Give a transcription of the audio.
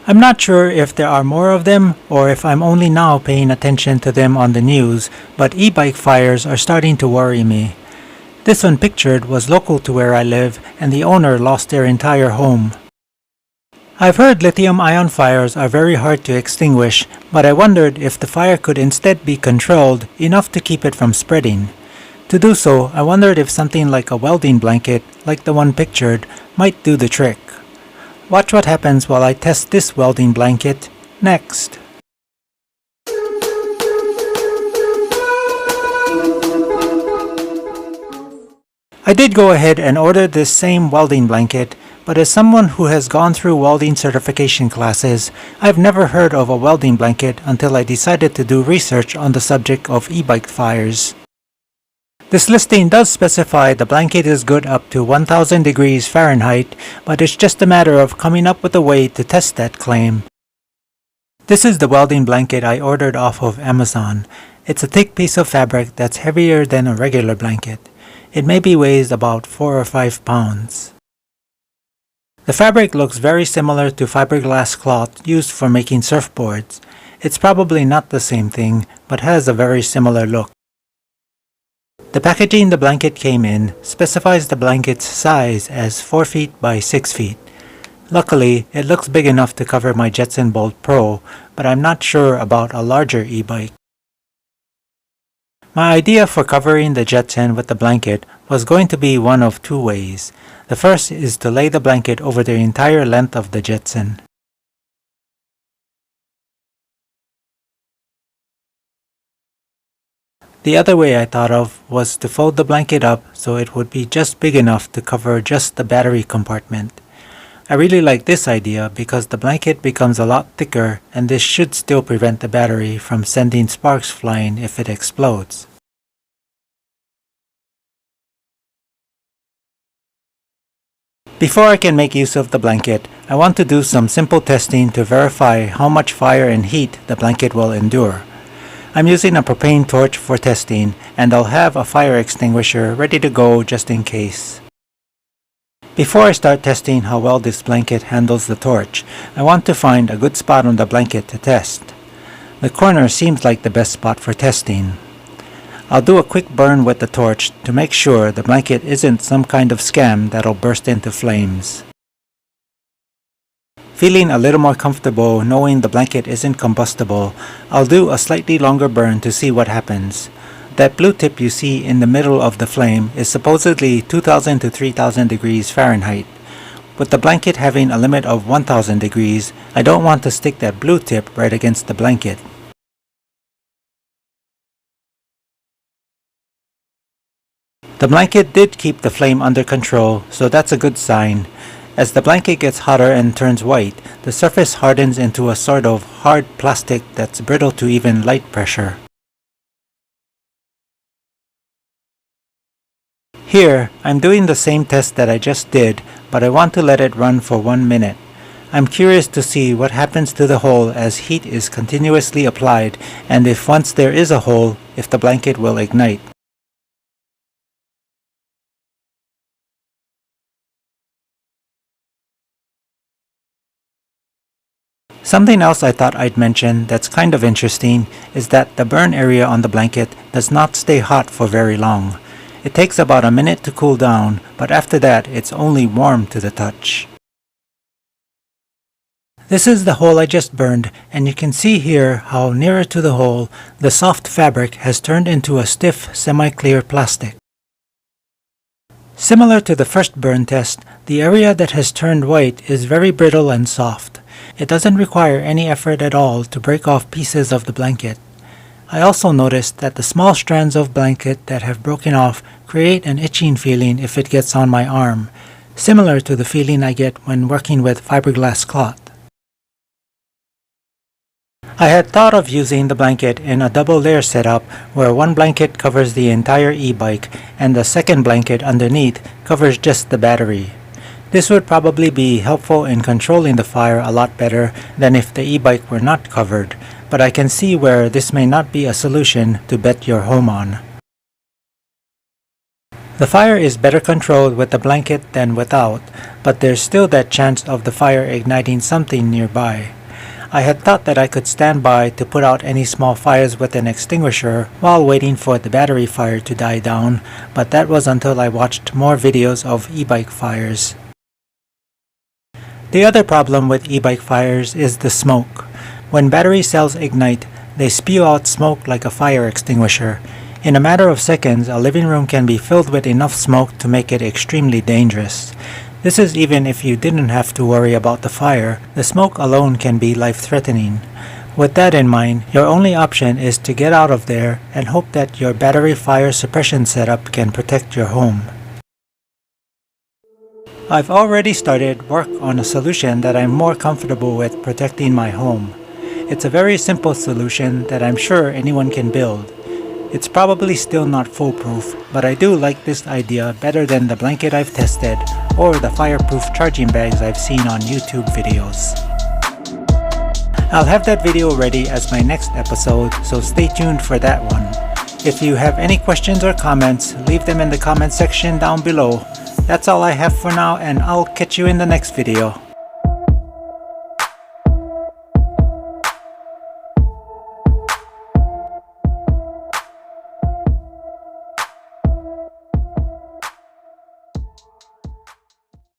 I'm not sure if there are more of them or if I'm only now paying attention to them on the news, but e-bike fires are starting to worry me. This one pictured was local to where I live and the owner lost their entire home. I've heard lithium-ion fires are very hard to extinguish, but I wondered if the fire could instead be controlled enough to keep it from spreading. To do so, I wondered if something like a welding blanket, like the one pictured, might do the trick. Watch what happens while I test this welding blanket next. I did go ahead and order this same welding blanket, but as someone who has gone through welding certification classes, I've never heard of a welding blanket until I decided to do research on the subject of e-bike fires. This listing does specify the blanket is good up to 1000 degrees Fahrenheit, but it's just a matter of coming up with a way to test that claim. This is the welding blanket I ordered off of Amazon. It's a thick piece of fabric that's heavier than a regular blanket. It maybe weighs about 4 or 5 pounds. The fabric looks very similar to fiberglass cloth used for making surfboards. It's probably not the same thing, but has a very similar look. The packaging the blanket came in specifies the blanket's size as 4 feet by 6 feet. Luckily, it looks big enough to cover my Jetson Bolt Pro, but I'm not sure about a larger e-bike. My idea for covering the Jetson with the blanket was going to be one of two ways. The first is to lay the blanket over the entire length of the Jetson. The other way I thought of was to fold the blanket up so it would be just big enough to cover just the battery compartment. I really like this idea because the blanket becomes a lot thicker and this should still prevent the battery from sending sparks flying if it explodes. Before I can make use of the blanket, I want to do some simple testing to verify how much fire and heat the blanket will endure. I'm using a propane torch for testing, and I'll have a fire extinguisher ready to go just in case. Before I start testing how well this blanket handles the torch, I want to find a good spot on the blanket to test. The corner seems like the best spot for testing. I'll do a quick burn with the torch to make sure the blanket isn't some kind of scam that'll burst into flames. Feeling a little more comfortable knowing the blanket isn't combustible, I'll do a slightly longer burn to see what happens. That blue tip you see in the middle of the flame is supposedly 2000 to 3000 degrees Fahrenheit. With the blanket having a limit of 1000 degrees, I don't want to stick that blue tip right against the blanket. The blanket did keep the flame under control, so that's a good sign. As the blanket gets hotter and turns white, the surface hardens into a sort of hard plastic that's brittle to even light pressure. Here, I'm doing the same test that I just did, but I want to let it run for 1 minute. I'm curious to see what happens to the hole as heat is continuously applied, and if once there is a hole, if the blanket will ignite. Something else I thought I'd mention that's kind of interesting is that the burn area on the blanket does not stay hot for very long. It takes about a minute to cool down, but after that it's only warm to the touch. This is the hole I just burned, and you can see here how nearer to the hole, the soft fabric has turned into a stiff, semi-clear plastic. Similar to the first burn test, the area that has turned white is very brittle and soft. It doesn't require any effort at all to break off pieces of the blanket. I also noticed that the small strands of blanket that have broken off create an itching feeling if it gets on my arm, similar to the feeling I get when working with fiberglass cloth. I had thought of using the blanket in a double layer setup where one blanket covers the entire e-bike and the second blanket underneath covers just the battery. This would probably be helpful in controlling the fire a lot better than if the e-bike were not covered, but I can see where this may not be a solution to bet your home on. The fire is better controlled with the blanket than without. but there's still that chance of the fire igniting something nearby. I had thought that I could stand by to put out any small fires with an extinguisher while waiting for the battery fire to die down, but that was until I watched more videos of e-bike fires. The other problem with e-bike fires is the smoke. When battery cells ignite, they spew out smoke like a fire extinguisher. In a matter of seconds, a living room can be filled with enough smoke to make it extremely dangerous. This is even if you didn't have to worry about the fire. The smoke alone can be life-threatening. With that in mind, your only option is to get out of there and hope that your battery fire suppression setup can protect your home. I've already started work on a solution that I'm more comfortable with protecting my home. It's a very simple solution that I'm sure anyone can build. It's probably still not foolproof, but I do like this idea better than the blanket I've tested or the fireproof charging bags I've seen on YouTube videos. I'll have that video ready as my next episode, so stay tuned for that one. If you have any questions or comments, leave them in the comment section down below. That's all I have for now, and I'll catch you in the next video.